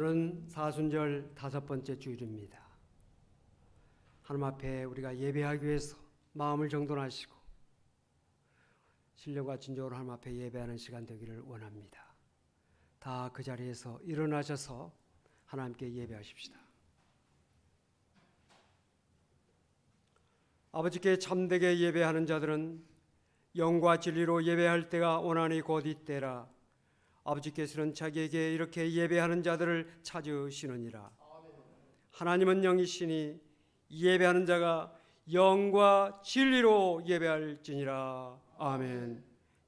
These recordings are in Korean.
오늘은 사순절 5번째 주일입니다. 하나님 앞에 우리가 예배하기 위해서 마음을 정돈하시고 신령과 진정으로 하나님 앞에 예배하는 시간 되기를 원합니다. 다 그 자리에서 일어나셔서 하나님께 예배하십시다. 아버지께 참되게 예배하는 자들은 영과 진리로 예배할 때가 오나니 곧 이때라. 아버지께서는 자기에게 이렇게 예배하는 자들을 찾으시느니라. 하나님은 영이시니 예배하는 자가 영과 진리로 예배할지니라. 아멘.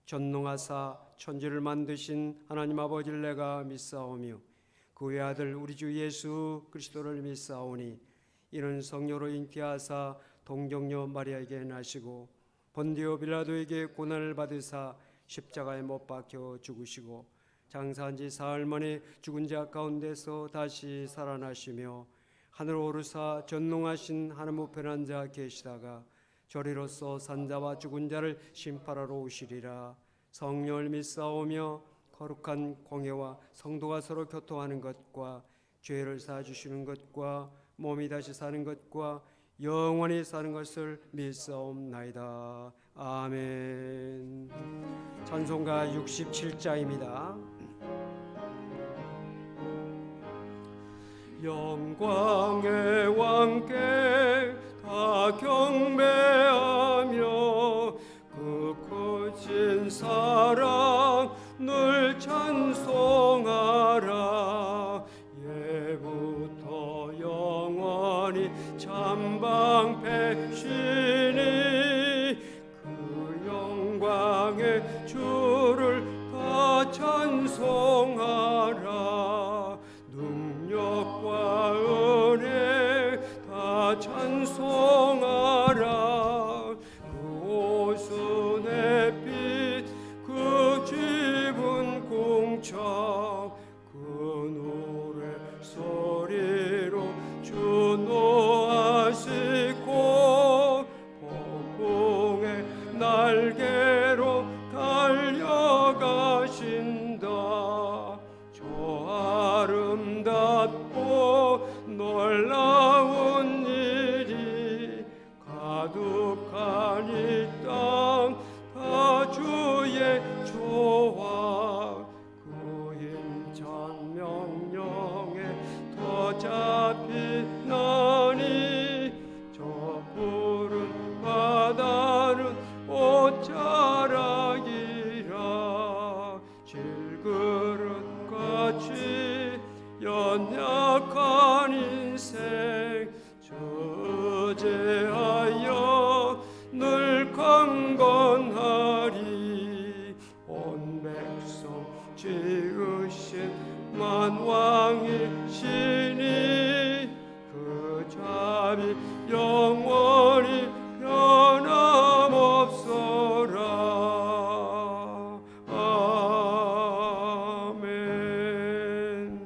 전능하사 천지를 만드신 하나님 아버지를 내가 믿사오며 그 외아들 우리 주 예수 그리스도를 믿사오니 이는 성령으로 잉태하사 동정녀 마리아에게 나시고 본디오 빌라도에게 고난을 받으사 십자가에 못 박혀 죽으시고 장사한 지 사흘 만에 죽은 자 가운데서 다시 살아나시며 하늘로 오르사 전능하신 하나님 우편한 자 계시다가 저리로서 산자와 죽은 자를 심판하러 오시리라. 성령을 믿사오며 거룩한 공예와 성도가 서로 교통하는 것과 죄를 사주시는 것과 몸이 다시 사는 것과 영원히 사는 것을 믿사옵나이다. 아멘. 찬송가 67자입니다. 영광의 왕께 다 경배하며 그 크신 사랑 늘 찬송하라. 예부터 영원히 참방백신이 그 영광의 주를 다 찬송하라. 능력과 은혜 다 찬송하라. 그 옷은 햇빛 그 집은 궁창 그 노래 소리로 주 노하시고 폭풍의 날개로 달려가신다. 저 아름답고 놀라운 일이 가득한 이 땅 다 주의 조화 그 힘찬 명령에 더 잡히나니 저 푸른 바다는 옷자락이라. 질그릇같이 연약한 인생 저제하여 늘 강건하리. 온 백성 지으신 만왕이시니 그 자비 영원히 변함없어라. 아멘.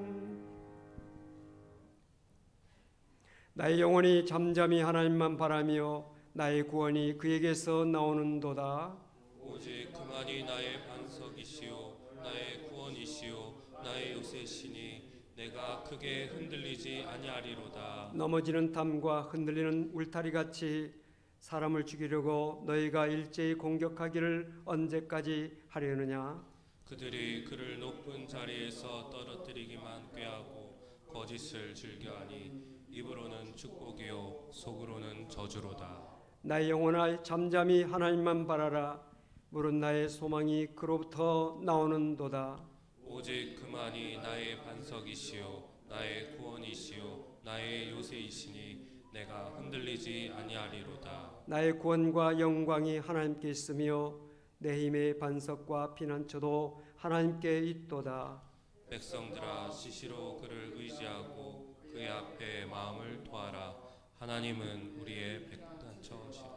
나의 영혼이 잠잠히 하나님만 바라며 나의 구원이 그에게서 나오는도다. 오직 그만이 나의 반석이시요 나의 구원이시요 나의 요새시니 내가 크게 흔들리지 아니하리로다. 넘어지는 담과 흔들리는 울타리같이 사람을 죽이려고 너희가 일제히 공격하기를 언제까지 하려느냐. 그들이 그를 높은 자리에서 떨어뜨리기만 꾀하고 거짓을 즐겨하니 입으로는 축복이요 속으로는 저주로다. 나의 영혼아 잠잠히 하나님만 바라라. 물은 나의 소망이 그로부터 나오는도다. 오직 그만이 나의 반석이시요 나의 구원이시요 나의 요새이시니 내가 흔들리지 아니하리로다. 나의 구원과 영광이 하나님께 있으며 내 힘의 반석과 피난처도 하나님께 있도다. 백성들아 시시로 그를 의지하고 그의 앞에 마음을 토하라. 하나님은 우리의 백단처시다.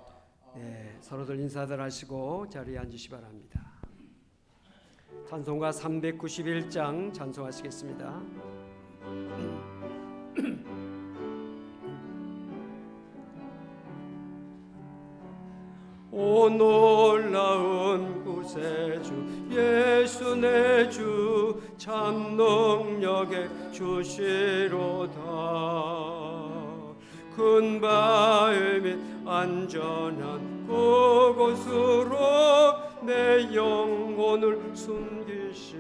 네, 서로들 인사들 하시고 자리에 앉으시 바랍니다. 찬송가 391장 찬송하시겠습니다. 오 놀라운 구세주 예수 내 주 참 능력의 주시로다. 큰 바위 및 안전한 그곳으로 내 영혼을 숨기시네.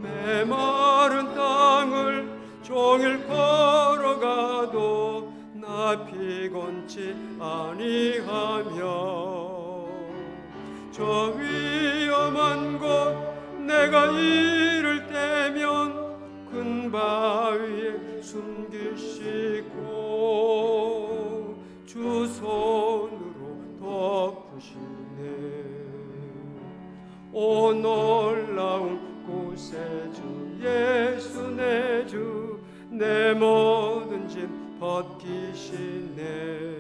메마른 땅을 종일 걸어가도 나 피곤치 아니하며 저 위험한 곳 내가 이를 때면 큰 바위에 숨기시고 주 손으로 덮으시네. 오 놀라운 구세주 예수 내 주, 내 모든 짐 벗기시네.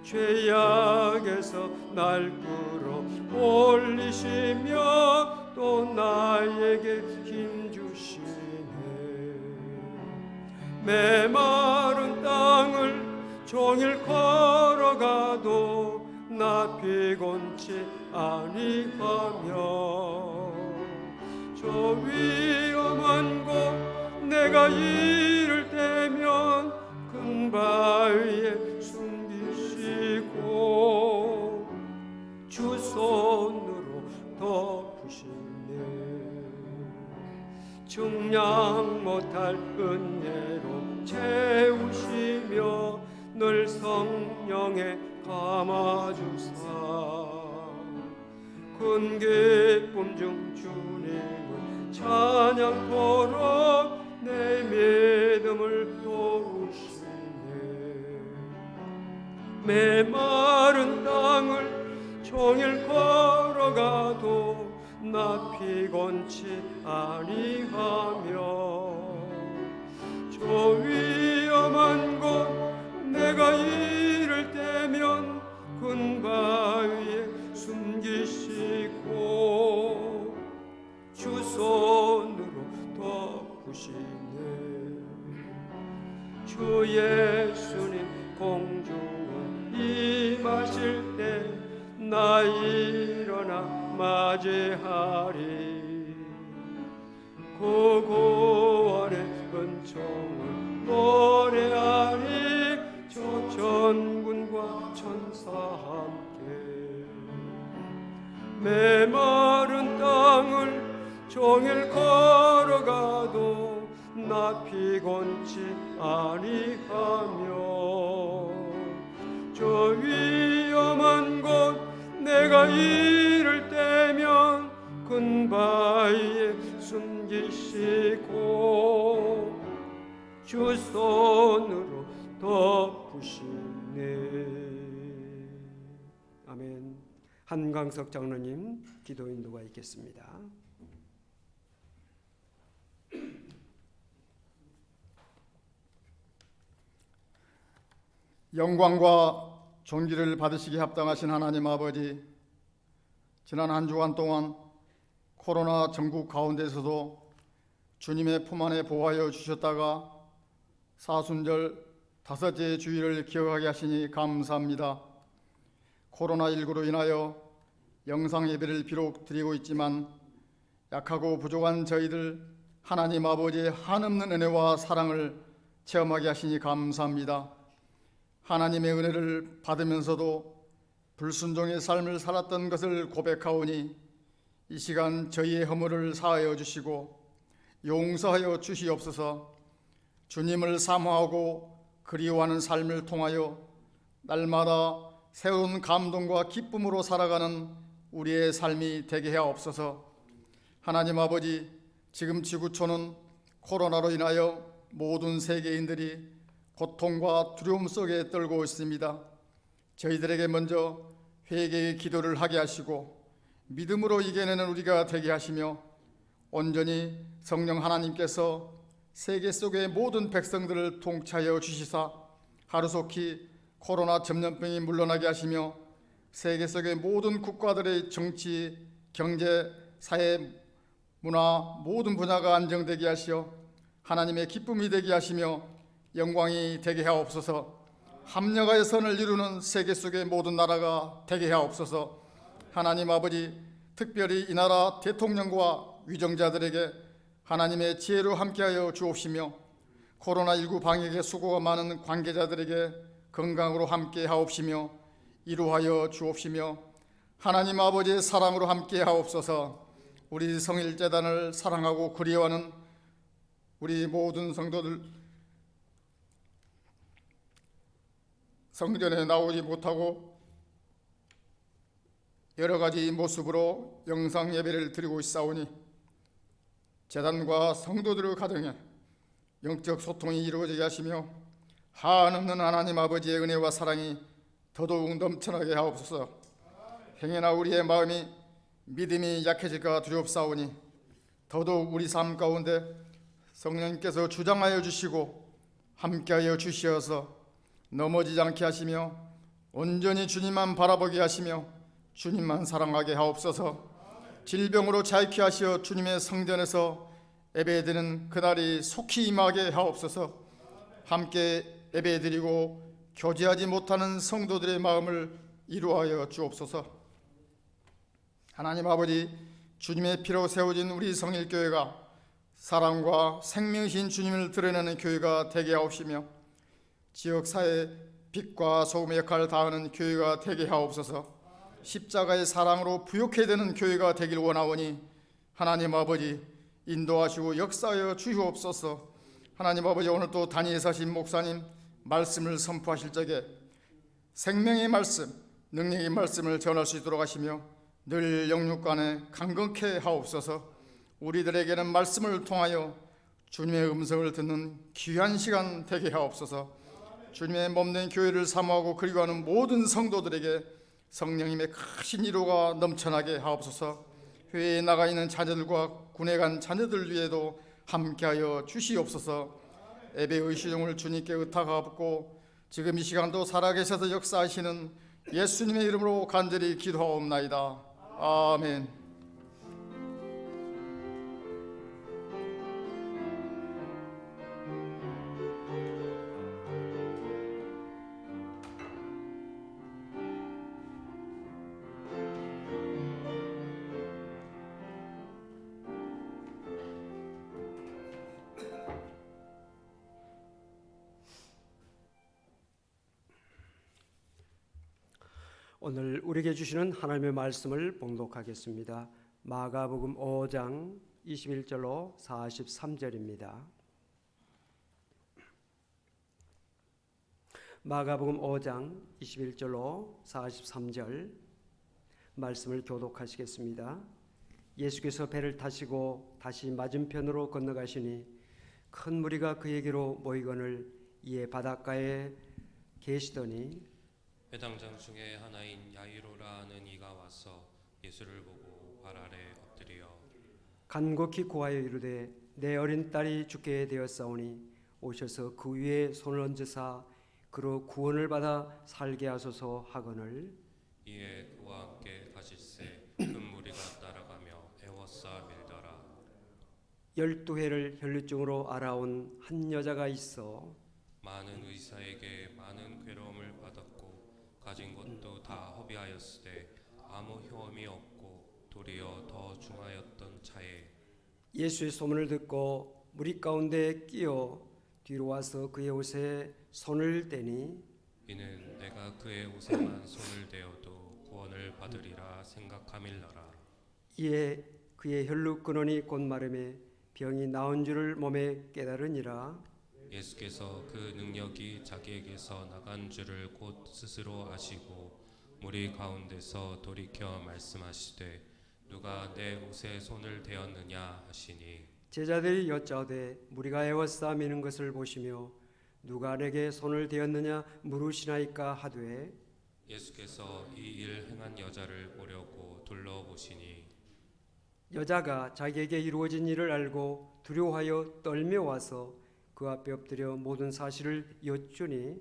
죄악에서 날 끌어 올리시며 또 나에게 힘 주시네. 메마른 땅을 종일 걸어가도 나 피곤치 아니하며 저 위험한 곳 내가 이를 때면 큰 바위에 숨기시고 주 손으로 덮으시네. 증량 못할 은혜로 채우시며 늘 성령에 감아주사 큰 기쁨 중 주님을 찬양토록 내 믿음을 도우시네. 메마른 땅을 종일 걸어가도 나 피곤치 아니하며 저 위험한 곳 내가 이를 때면 큰 바위에 숨기시고 주 손으로 덮으시네. 주 예수님 공중을 임하실 때 나 일어나 맞이하리. 그 구원의 은총을 노래하리. 저 전군과 천사 함께 메마른 땅을 종일 걸어가도 나 피곤치 아니하며 저 위험한 곳 내가 이를 때면 큰 바위에 숨기시고 주 손으로 덮으시네. 아멘. 한광석 장로님 기도 인도가 있겠습니다. 영광과 존귀를 받으시기 합당하신 하나님 아버지, 지난 한 주간 동안 코로나 전국 가운데서도 주님의 품 안에 보호하여 주셨다가 사순절 다섯째 주일을 기억하게 하시니 감사합니다. 코로나19로 인하여 영상 예배를 비록 드리고 있지만 약하고 부족한 저희들 하나님 아버지의 한없는 은혜와 사랑을 체험하게 하시니 감사합니다. 하나님의 은혜를 받으면서도 불순종의 삶을 살았던 것을 고백하오니 이 시간 저희의 허물을 사하여 주시고 용서하여 주시옵소서. 주님을 사모하고 그리워하는 삶을 통하여 날마다 새로운 감동과 기쁨으로 살아가는 우리의 삶이 되게 하옵소서. 하나님 아버지, 지금 지구촌은 코로나로 인하여 모든 세계인들이 고통과 두려움 속에 떨고 있습니다. 저희들에게 먼저 회개의 기도를 하게 하시고 믿음으로 이겨내는 우리가 되게 하시며 온전히 성령 하나님께서 세계 속의 모든 백성들을 통치하여 주시사 하루속히 코로나 전염병이 물러나게 하시며 세계 속의 모든 국가들의 정치, 경제, 사회, 문화 모든 분야가 안정되게 하시어 하나님의 기쁨이 되게 하시며 영광이 되게 하옵소서. 합력하여 선을 이루는 세계 속의 모든 나라가 되게 하옵소서. 하나님 아버지, 특별히 이 나라 대통령과 위정자들에게 하나님의 지혜로 함께하여 주옵시며 코로나19 방역에 수고가 많은 관계자들에게 건강으로 함께하옵시며 이루하여 주옵시며 하나님 아버지의 사랑으로 함께하옵소서. 우리 성일재단을 사랑하고 그리워하는 우리 모든 성도들 성전에 나오지 못하고 여러 가지 모습으로 영상 예배를 드리고 있사오니 재단과 성도들의 가정에 영적 소통이 이루어지게 하시며 한없는 하나님 아버지의 은혜와 사랑이 더더욱 넘쳐나게 하옵소서. 행여나 우리의 마음이 믿음이 약해질까 두렵사오니 더더욱 우리 삶 가운데 성령님께서 주장하여 주시고 함께하여 주시어서 넘어지지 않게 하시며 온전히 주님만 바라보게 하시며 주님만 사랑하게 하옵소서. 질병으로 자유케 하시어 주님의 성전에서 예배드리는 그날이 속히 임하게 하옵소서. 함께 예배드리고 교제하지 못하는 성도들의 마음을 이루하여 주옵소서. 하나님 아버지, 주님의 피로 세워진 우리 성일교회가 사랑과 생명이신 주님을 드러내는 교회가 되게 하옵시며 지역사회의 빛과 소금의 역할을 다하는 교회가 되게 하옵소서. 십자가의 사랑으로 부욕해야 되는 교회가 되길 원하오니 하나님 아버지 인도하시고 역사하여 주시옵소서. 하나님 아버지, 오늘 또 단위에 사신 목사님 말씀을 선포하실 적에 생명의 말씀, 능력의 말씀을 전할 수 있도록 하시며 늘 영육간에 강건케 하옵소서. 우리들에게는 말씀을 통하여 주님의 음성을 듣는 귀한 시간 되게 하옵소서. 주님의 몸된 교회를 사모하고 그리워하는 모든 성도들에게 성령님의 크신 위로가 넘쳐나게 하옵소서. 회에 나가 있는 자녀들과 군에 간 자녀들 위에도 함께하여 주시옵소서. 예배의 시종을 주님께 의탁하옵고 지금 이 시간도 살아계셔서 역사하시는 예수님의 이름으로 간절히 기도하옵나이다. 아멘. 오늘 우리에게 주시는 하나님의 말씀을 봉독하겠습니다. 마가복음 5장 21절로 43절입니다. 마가복음 5장 21절로 43절 말씀을 교독하시겠습니다. 예수께서 배를 타시고 다시 맞은편으로 건너가시니 큰 무리가 그에게로 모이거늘 이에 바닷가에 계시더니 회당장 중에 하나인 야이로라 하는 이가 와서 예수를 보고 발 아래 엎드려 간곡히 고하여 이르되 내 어린 딸이 죽게 되었사오니 오셔서 그 위에 손을 얹으사 그로 구원을 받아 살게 하소서 하거늘 이에 그와 함께 가실새 큰 무리가 따라가며 애워싸 밀더라. 12해를 혈루증으로 알아온 한 여자가 있어 많은 의사에게 많은 괴로움을 받았고 가진 것도 다 허비하였으되 아무 효험이 없고 도리어 더 중하였던 차에 예수의 소문을 듣고 무리 가운데 끼어 뒤로 와서 그의 옷에 손을 떼니 이는 내가 그의 옷에만 손을 대어도 구원을 받으리라 생각함일러라. 이에 그의 혈루 근원이 곧 마름에 병이 나은 줄을 몸에 깨달으니라. 예수께서 그 능력이 자기에게서 나간 줄을 곧 스스로 아시고 무리 가운데서 돌이켜 말씀하시되 누가 내 옷에 손을 대었느냐 하시니 제자들이 여짜오되 무리가 애워싸 미는 것을 보시며 누가 내게 손을 대었느냐 물으시나이까 하되 예수께서 이 일 행한 여자를 보려고 둘러보시니 여자가 자기에게 이루어진 일을 알고 두려워하여 떨며 와서 그 앞에 엎드려 모든 사실을 여쭈니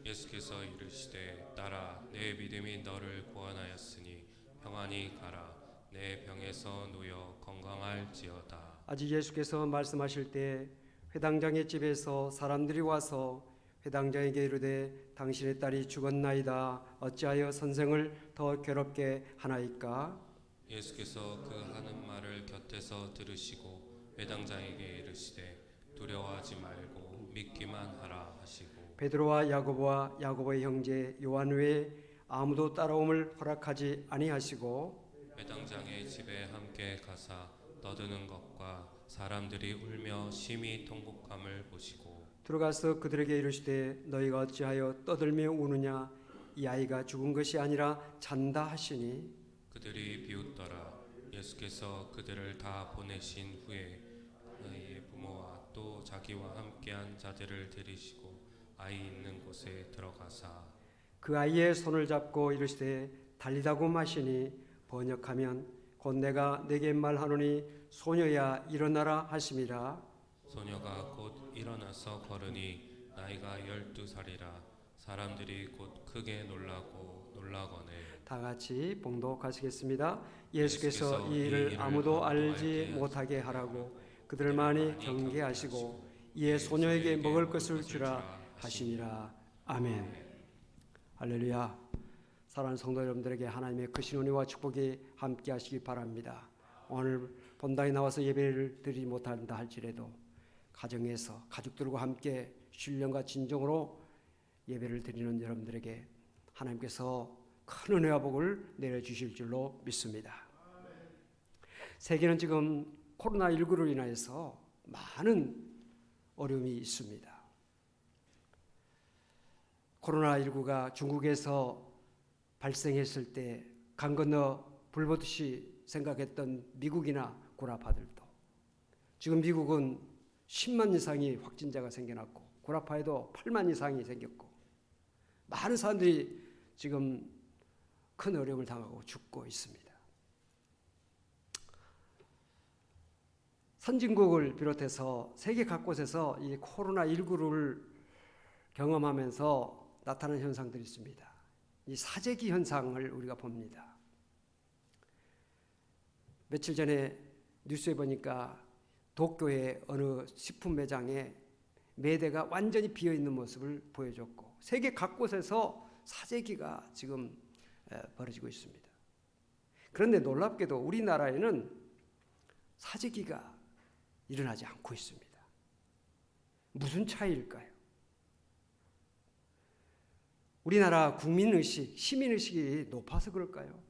예수께서 이르시되 딸아 내 믿음이 너를 구원하였으니 평안히 가라 내 병에서 놓여 건강할지어다. 아직 예수께서 말씀하실 때 회당장의 집에서 사람들이 와서 회당장에게 이르되 당신의 딸이 죽었나이다 어찌하여 선생을 더 괴롭게 하나이까. 예수께서 그 하는 말을 곁에서 들으시고 회당장에게 이르시되 두려워하지 말고 믿기만 하라 하시고 베드로와 야고보와 야고보의 형제 요한 외에 아무도 따라옴을 허락하지 아니하시고 회당장의 집에 함께 가사 떠드는 것과 사람들이 울며 심히 통곡함을 보시고 들어가서 그들에게 이르시되 너희가 어찌하여 떠들며 우느냐 이 아이가 죽은 것이 아니라 잔다 하시니 그들이 비웃더라. 예수께서 그들을 다 보내신 후에 아이의 부모와 또 자기와 함께한 자들을 데리시고 아이 있는 곳에 들어가사 그 아이의 손을 잡고 이르시되 달리다고 마시니 번역하면 곧 내가 내게 말하노니 소녀야 일어나라 하심이라. 소녀가 곧 일어나서 걸으니 나이가 12살이라 사람들이 곧 크게 놀라거늘 다 같이 봉독하시겠습니다. 예수께서 이 일을 아무도 알지 못하게 하라고 그들을 많이 경계하시고 이에 소녀에게 먹을 것을 주라 하시니라. 아멘. 할렐루야. 사랑하는 성도 여러분들에게 하나님의 크신 은혜와 축복이 함께 하시기 바랍니다. 오늘 본당에 나와서 예배를 드리지 못한다 할지라도 가정에서 가족들과 함께 신령과 진정으로 예배를 드리는 여러분들에게 하나님께서 큰 은혜와 복을 내려주실 줄로 믿습니다. 세계는 지금 코로나19로 인하여서 많은 어려움이 있습니다. 코로나19가 중국에서 발생했을 때 강 건너 불보듯이 생각했던 미국이나 구라파들도 지금 미국은 10만 이상이 확진자가 생겨났고 구라파에도 8만 이상이 생겼고 많은 사람들이 지금 큰 어려움을 당하고 죽고 있습니다. 선진국을 비롯해서 세계 각곳에서 이 코로나19를 경험하면서 나타나는 현상들이 있습니다. 이 사재기 현상을 우리가 봅니다. 며칠 전에 뉴스에 보니까 도쿄의 어느 식품 매장에 매대가 완전히 비어있는 모습을 보여줬고 세계 각곳에서 사재기가 지금 벌어지고 있습니다. 그런데 놀랍게도 우리나라에는 사재기가 일어나지 않고 있습니다. 무슨 차이일까요? 우리나라 국민의식, 시민의식이 높아서 그럴까요?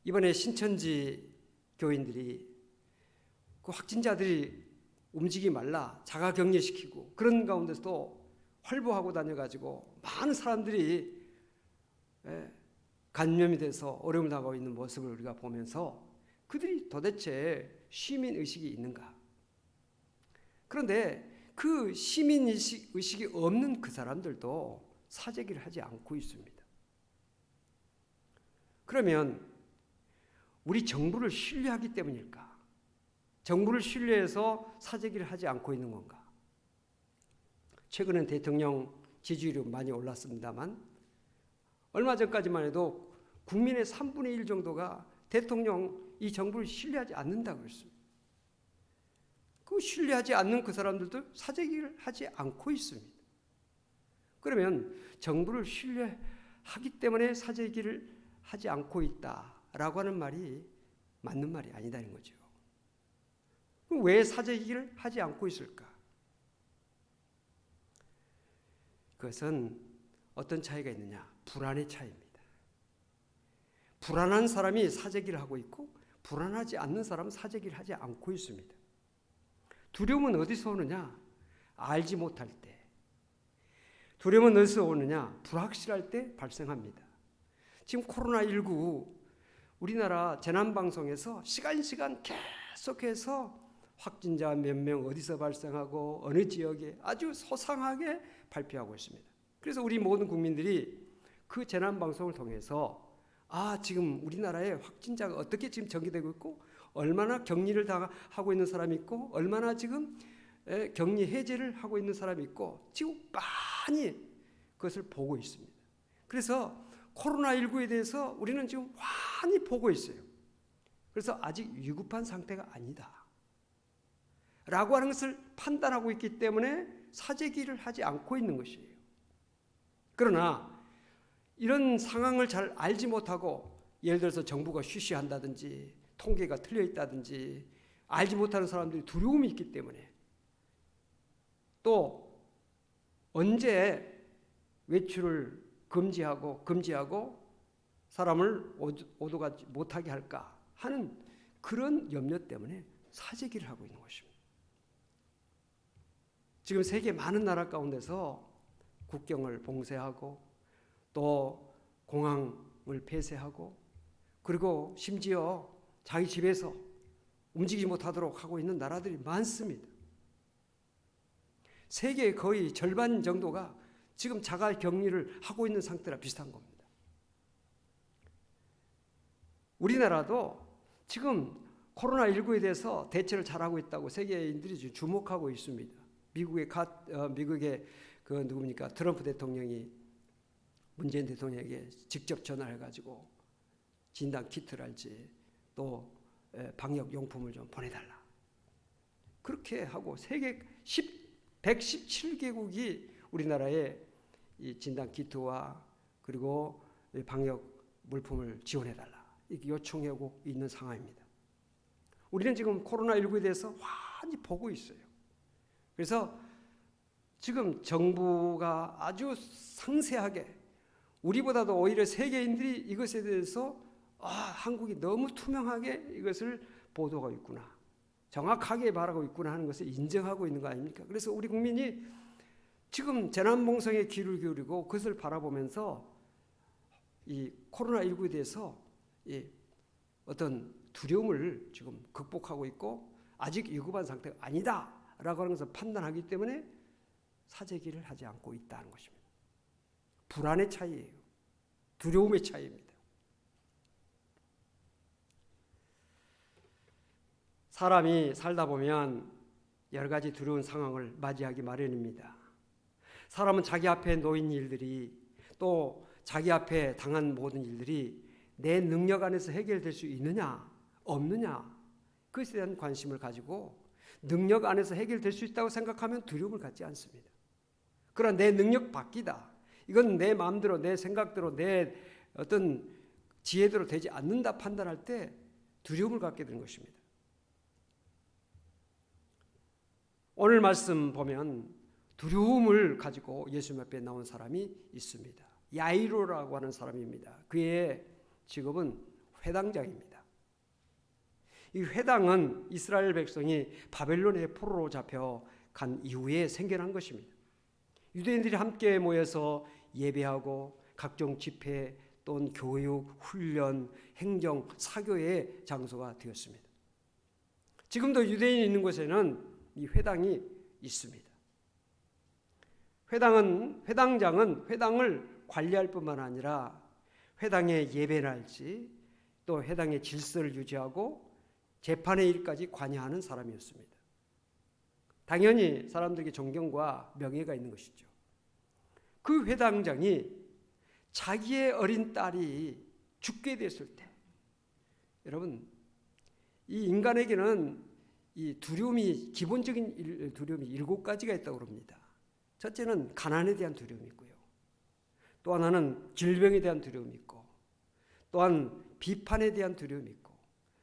이번에 신천지 교인들이 그 확진자들이 움직이지 말라 자가격리시키고 그런 가운데서도 활보하고 다녀가지고 많은 사람들이 감염이 돼서 어려움을 당하고 있는 모습을 우리가 보면서 그들이 도대체 시민의식이 있는가? 그런데 그 시민의식이 없는 그 사람들도 사재기를 하지 않고 있습니다. 그러면 우리 정부를 신뢰하기 때문일까? 정부를 신뢰해서 사재기를 하지 않고 있는 건가? 최근엔 대통령 지지율이 많이 올랐습니다만 얼마 전까지만 해도 국민의 3분의 1 정도가 대통령 이 정부를 신뢰하지 않는다고 그랬습니다. 그 신뢰하지 않는 그 사람들도 사재기를 하지 않고 있습니다. 그러면 정부를 신뢰하기 때문에 사재기를 하지 않고 있다라고 하는 말이 맞는 말이 아니다는 거죠. 그럼 왜 사재기를 하지 않고 있을까? 그것은 어떤 차이가 있느냐? 불안의 차이입니다. 불안한 사람이 사재기를 하고 있고 불안하지 않는 사람은 사재기를 하지 않고 있습니다. 두려움은 어디서 오느냐? 알지 못할 때. 두려움은 어디서 오느냐? 불확실할 때 발생합니다. 지금 코로나19 우리나라 재난방송에서 시간 계속해서 확진자 몇 명 어디서 발생하고 어느 지역에 아주 소상하게 발표하고 있습니다. 그래서 우리 모든 국민들이 그 재난방송을 통해서 지금 우리나라에 확진자가 어떻게 지금 전개되고 있고 얼마나 격리를 하고 있는 사람이 있고 얼마나 지금 격리 해제를 하고 있는 사람이 있고 지금 많이 그것을 보고 있습니다. 그래서 코로나19에 대해서 우리는 지금 많이 보고 있어요. 그래서 아직 위급한 상태가 아니다 라고 하는 것을 판단하고 있기 때문에 사재기를 하지 않고 있는 것이에요. 그러나 이런 상황을 잘 알지 못하고 예를 들어서 정부가 쉬쉬한다든지 통계가 틀려 있다든지 알지 못하는 사람들이 두려움이 있기 때문에, 또 언제 외출을 금지하고 사람을 오도가지 못하게 할까 하는 그런 염려 때문에 사재기를 하고 있는 것입니다. 지금 세계 많은 나라 가운데서 국경을 봉쇄하고 또 공항을 폐쇄하고 그리고 심지어 자기 집에서 움직이지 못하도록 하고 있는 나라들이 많습니다. 세계의 거의 절반 정도가 지금 자가 격리를 하고 있는 상태라 비슷한 겁니다. 우리나라도 지금 코로나19에 대해서 대처를 잘하고 있다고 세계인들이 주목하고 있습니다. 미국의 트럼프 대통령이 문재인 대통령에게 직접 전화해가지고 진단 키트랄지 또 방역 용품을 좀 보내달라. 그렇게 하고 세계 117개국이 우리나라에 이 진단 키트와 그리고 방역 물품을 지원해달라 이렇게 요청하고 있는 상황입니다. 우리는 지금 코로나19에 대해서 많이 보고 있어요. 그래서 지금 정부가 아주 상세하게 우리보다도 오히려 세계인들이 이것에 대해서 한국이 너무 투명하게 이것을 보도하고 있구나, 정확하게 말하고 있구나 하는 것을 인정하고 있는 거 아닙니까? 그래서 우리 국민이 지금 재난봉성에 귀를 기울이고 그것을 바라보면서 이 코로나19에 대해서 어떤 두려움을 지금 극복하고 있고 아직 위급한 상태가 아니다라고 하는 것을 판단하기 때문에 사재기를 하지 않고 있다는 것입니다. 불안의 차이예요. 두려움의 차이입니다. 사람이 살다 보면 여러 가지 두려운 상황을 맞이하기 마련입니다. 사람은 자기 앞에 놓인 일들이 또 자기 앞에 당한 모든 일들이 내 능력 안에서 해결될 수 있느냐 없느냐 그것에 대한 관심을 가지고 능력 안에서 해결될 수 있다고 생각하면 두려움을 갖지 않습니다. 그러나 내 능력 밖이다, 이건 내 마음대로 내 생각대로 내 어떤 지혜대로 되지 않는다 판단할 때 두려움을 갖게 되는 것입니다. 오늘 말씀 보면 두려움을 가지고 예수님 앞에 나온 사람이 있습니다. 야이로라고 하는 사람입니다. 그의 직업은 회당장입니다. 이 회당은 이스라엘 백성이 바벨론의 포로로 잡혀간 이후에 생겨난 것입니다. 유대인들이 함께 모여서 예배하고 각종 집회 또는 교육, 훈련, 행정, 사교의 장소가 되었습니다. 지금도 유대인이 있는 곳에는 이 회당이 있습니다. 회당장은 회당을 관리할 뿐만 아니라 회당의 예배를 할지 또 회당의 질서를 유지하고 재판의 일까지 관여하는 사람이었습니다. 당연히 사람들에게 존경과 명예가 있는 것이죠. 그 회당장이 자기의 어린 딸이 죽게 됐을 때, 여러분, 이 인간에게는 이 두려움이, 기본적인 두려움이 7가지가 있다고 합니다. 첫째는 가난에 대한 두려움이 있고요. 또 하나는 질병에 대한 두려움이 있고, 또한 비판에 대한 두려움이 있고,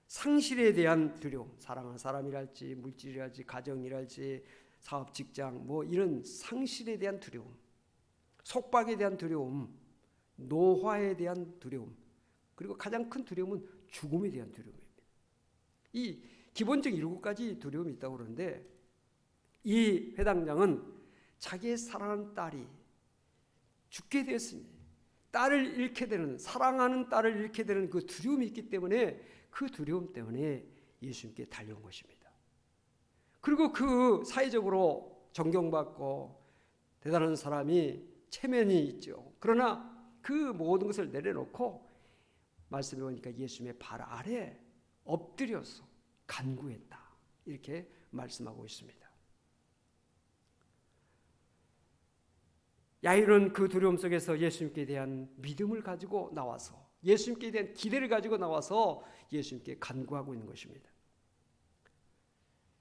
상실에 대한 두려움, 사랑하는 사람이랄지 물질이랄지 가정이랄지 사업 직장 뭐 이런 상실에 대한 두려움, 속박에 대한 두려움, 노화에 대한 두려움, 그리고 가장 큰 두려움은 죽음에 대한 두려움입니다. 이 기본적 7가지 두려움이 있다고 그러는데 이 회당장은 자기의 사랑하는 딸이 죽게 되었으니 딸을 잃게 되는, 사랑하는 딸을 잃게 되는 그 두려움이 있기 때문에 그 두려움 때문에 예수님께 달려온 것입니다. 그리고 그 사회적으로 존경받고 대단한 사람이 체면이 있죠. 그러나 그 모든 것을 내려놓고 말씀해 보니까 예수님의 발 아래 엎드려서 간구했다, 이렇게 말씀하고 있습니다. 야이로는 그 두려움 속에서 예수님께 대한 믿음을 가지고 나와서, 예수님께 대한 기대를 가지고 나와서 예수님께 간구하고 있는 것입니다.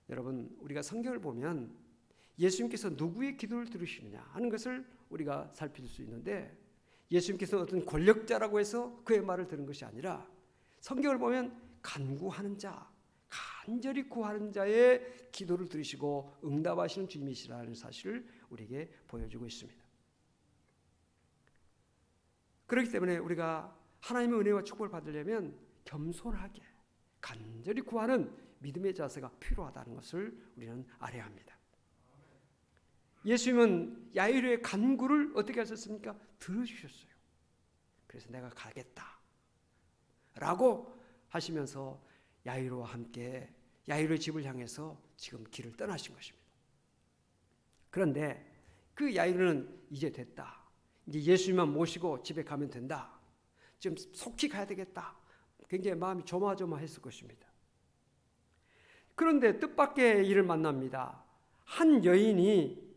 여러분, 우리가 성경을 보면 예수님께서 누구의 기도를 들으시느냐 하는 것을 우리가 살필 수 있는데, 예수님께서 어떤 권력자라고 해서 그의 말을 들은 것이 아니라 성경을 보면 간구하는 자, 간절히 구하는 자의 기도를 들으시고 응답하시는 주님이시라는 사실을 우리에게 보여주고 있습니다. 그렇기 때문에 우리가 하나님의 은혜와 축복을 받으려면 겸손하게 간절히 구하는 믿음의 자세가 필요하다는 것을 우리는 알아야 합니다. 예수님은 야이로의 간구를 어떻게 하셨습니까? 들어주셨어요. 그래서 내가 가겠다 라고 하시면서 야이로와 함께 야이로의 집을 향해서 지금 길을 떠나신 것입니다. 그런데 그 야이로는 이제 됐다. 이제 예수님만 모시고 집에 가면 된다. 지금 속히 가야 되겠다. 굉장히 마음이 조마조마했을 것입니다. 그런데 뜻밖의 일을 만납니다. 한 여인이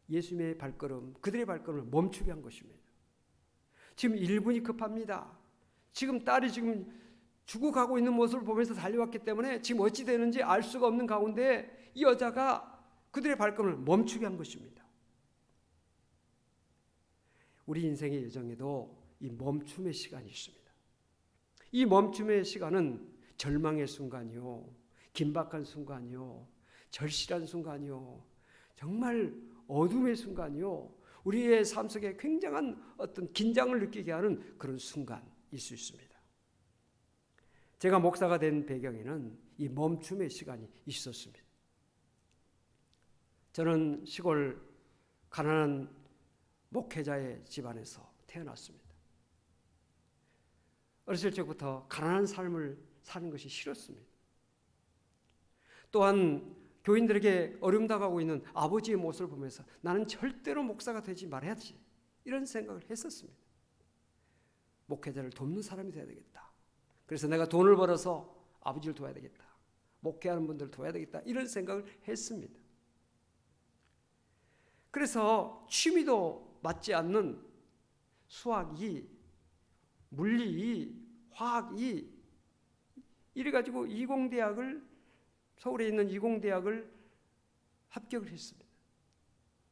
예수님의 발걸음, 그들의 발걸음을 멈추게 한 것입니다. 지금 1분이 급합니다. 지금 딸이 지금 죽어가고 있는 모습을 보면서 달려왔기 때문에 지금 어찌 되는지 알 수가 없는 가운데 이 여자가 그들의 발걸음을 멈추게 한 것입니다. 우리 인생의 여정에도 이 멈춤의 시간이 있습니다. 이 멈춤의 시간은 절망의 순간이요, 긴박한 순간이요, 절실한 순간이요, 정말 어둠의 순간이요, 우리의 삶 속에 굉장한 어떤 긴장을 느끼게 하는 그런 순간일 수 있습니다. 제가 목사가 된 배경에는 이 멈춤의 시간이 있었습니다. 저는 시골 가난한 목회자의 집안에서 태어났습니다. 어렸을 적부터 가난한 삶을 사는 것이 싫었습니다. 또한 교인들에게 어려움 당하고 있는 아버지의 모습을 보면서 나는 절대로 목사가 되지 말아야지 이런 생각을 했었습니다. 목회자를 돕는 사람이 되어야 되겠다. 그래서 내가 돈을 벌어서 아버지를 도와야 되겠다. 목회하는 분들을 도와야 되겠다. 이런 생각을 했습니다. 그래서 취미도 맞지 않는 수학이, 물리, 화학이 이래가지고 서울에 있는 이공대학을 합격을 했습니다.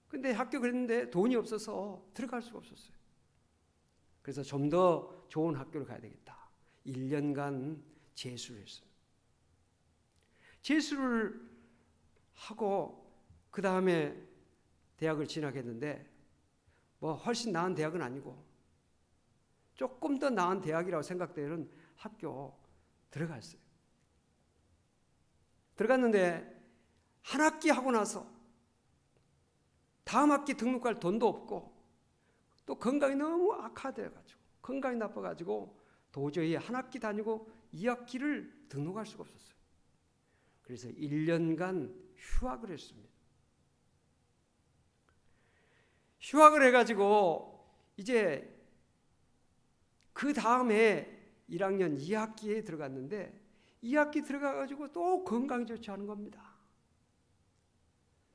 근데 합격을 했는데 돈이 없어서 들어갈 수가 없었어요. 그래서 좀 더 좋은 학교를 가야 되겠다. 1년간 재수를 했어요. 재수를 하고 그 다음에 대학을 진학했는데 뭐 훨씬 나은 대학은 아니고 조금 더 나은 대학이라고 생각되는 학교 들어갔어요. 들어갔는데 한 학기 하고 나서 다음 학기 등록할 돈도 없고 또 건강이 너무 악화돼가지고 건강이 나빠가지고 도저히 한 학기 다니고 2학기를 등록할 수가 없었어요. 그래서 1년간 휴학을 했습니다. 휴학을 해가지고 이제 그 다음에 1학년 2학기에 들어갔는데 2학기 들어가가지고 또 건강이 좋지 않은 겁니다.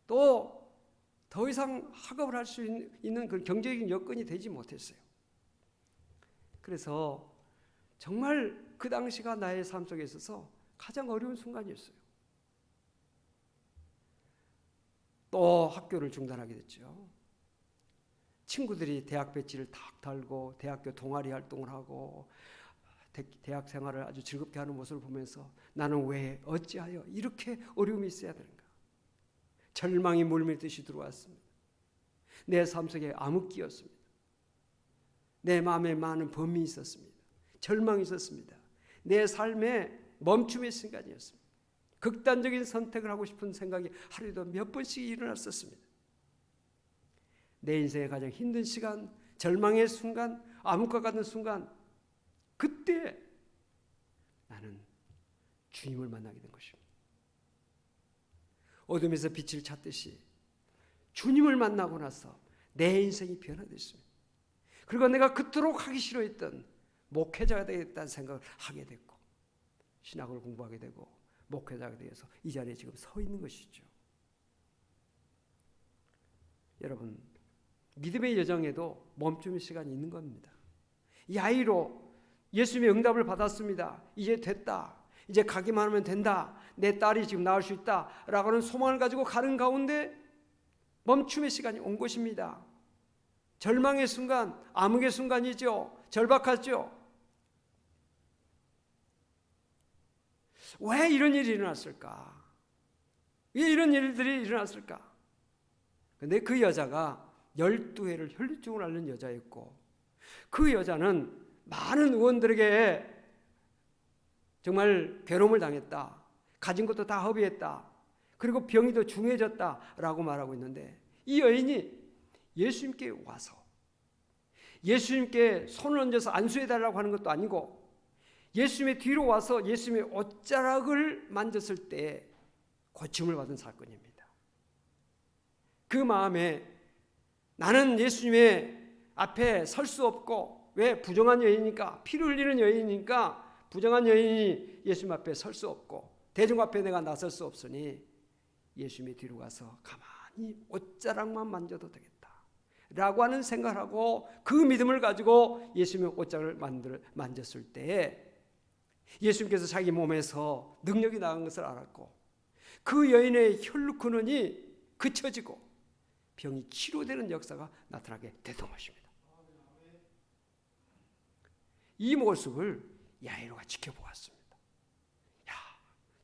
또 더 이상 학업을 할 수 있는 그 경제적인 여건이 되지 못했어요. 그래서 정말 그 당시가 나의 삶 속에 있어서 가장 어려운 순간이었어요. 또 학교를 중단하게 됐죠. 친구들이 대학 배지를 탁 달고 대학교 동아리 활동을 하고 대학 생활을 아주 즐겁게 하는 모습을 보면서 나는 왜 어찌하여 이렇게 어려움이 있어야 되는가. 절망이 물밀듯이 들어왔습니다. 내 삶 속에 암흑기였습니다. 내 마음에 많은 범이 있었습니다. 절망이 있었습니다. 내 삶에 멈춤의 순간이었습니다. 극단적인 선택을 하고 싶은 생각이 하루에도 몇 번씩 일어났었습니다. 내 인생의 가장 힘든 시간, 절망의 순간, 암흑과 같은 순간, 그때 나는 주님을 만나게 된 것입니다. 어둠에서 빛을 찾듯이 주님을 만나고 나서 내 인생이 변화됐습니다. 그리고 내가 그토록 하기 싫어했던 목회자가 되겠다는 생각을 하게 됐고 신학을 공부하게 되고 목회자가 되어서 이 자리에 지금 서 있는 것이죠. 여러분, 믿음의 여정에도 멈춤의 시간이 있는 겁니다. 야이로 예수님의 응답을 받았습니다. 이제 됐다. 이제 가기만 하면 된다. 내 딸이 지금 나을 수 있다. 라고 하는 소망을 가지고 가는 가운데 멈춤의 시간이 온 것입니다. 절망의 순간, 암흑의 순간이죠. 절박하죠. 왜 이런 일이 일어났을까? 왜 이런 일들이 일어났을까? 근데 그 여자가 12회를 혈류증을 앓는 여자였고, 그 여자는 많은 의원들에게 정말 괴로움을 당했다. 가진 것도 다 허비했다. 그리고 병이 더 중해졌다라고 말하고 있는데, 이 여인이 예수님께 와서 예수님께 손을 얹어서 안수해달라고 하는 것도 아니고, 예수님의 뒤로 와서 예수님의 옷자락을 만졌을 때 고침을 받은 사건입니다. 그 마음에 나는 예수님의 앞에 설 수 없고, 왜? 부정한 여인이니까, 피를 흘리는 여인이니까 부정한 여인이 예수님 앞에 설 수 없고 대중 앞에 내가 나설 수 없으니 예수님의 뒤로 가서 가만히 옷자락만 만져도 되겠다 라고 하는 생각을 하고, 그 믿음을 가지고 예수님의 옷자락을 만졌을 때에 예수님께서 자기 몸에서 능력이 나간 것을 알았고, 그 여인의 혈루 근원이 그쳐지고 병이 치료되는 역사가 나타나게 됐던 것입니다. 이 모습을 야이로가 지켜보았습니다. 야,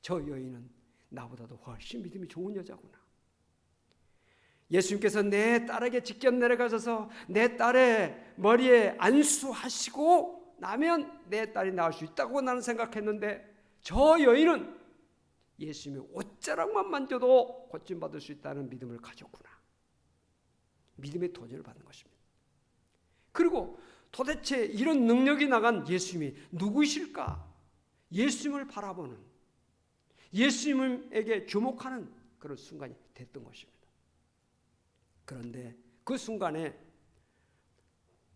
저 여인은 나보다도 훨씬 믿음이 좋은 여자구나. 예수님께서 내 딸에게 직접 내려가셔서 내 딸의 머리에 안수하시고 나면 내 딸이 나을 수 있다고 나는 생각했는데, 저 여인은 예수님의 옷자락만 만져도 고침받을 수 있다는 믿음을 가졌구나. 믿음의 도전을 받는 것입니다. 그리고 도대체 이런 능력이 나간 예수님이 누구이실까? 예수님을 바라보는, 예수님에게 주목하는 그런 순간이 됐던 것입니다. 그런데 그 순간에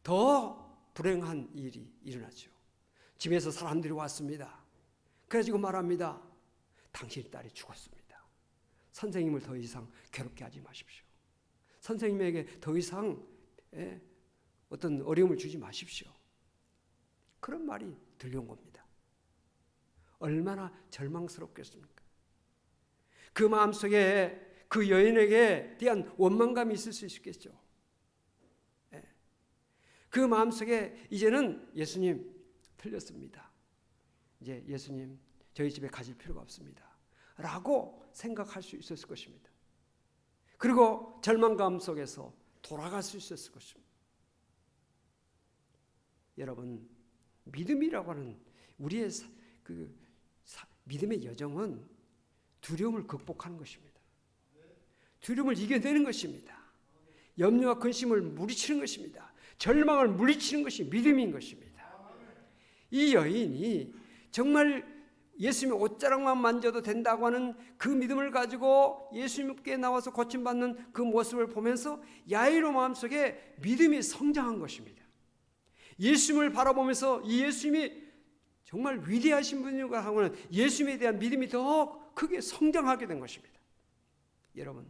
더 불행한 일이 일어나죠. 집에서 사람들이 왔습니다. 그래가지고 말합니다. 당신 딸이 죽었습니다. 선생님을 더 이상 괴롭게 하지 마십시오. 선생님에게 더 이상 어떤 어려움을 주지 마십시오. 그런 말이 들려온 겁니다. 얼마나 절망스럽겠습니까? 그 마음속에 그 여인에게 대한 원망감이 있을 수 있겠죠. 그 마음속에 이제는 예수님 틀렸습니다. 이제 예수님 저희 집에 가실 필요가 없습니다 라고 생각할 수 있었을 것입니다. 그리고 절망감 속에서 돌아갈 수 있었을 것입니다. 여러분, 믿음이라고 하는 우리의 믿음의 여정은 두려움을 극복하는 것입니다. 두려움을 이겨내는 것입니다. 염려와 근심을 물리치는 것입니다. 절망을 물리치는 것이 믿음인 것입니다. 이 여인이 정말 예수님의 옷자락만 만져도 된다고 하는 그 믿음을 가지고 예수님께 나와서 고침받는 그 모습을 보면서 야이로 마음속에 믿음이 성장한 것입니다. 예수님을 바라보면서 이 예수님이 정말 위대하신 분인가 하고는 예수님에 대한 믿음이 더 크게 성장하게 된 것입니다. 여러분,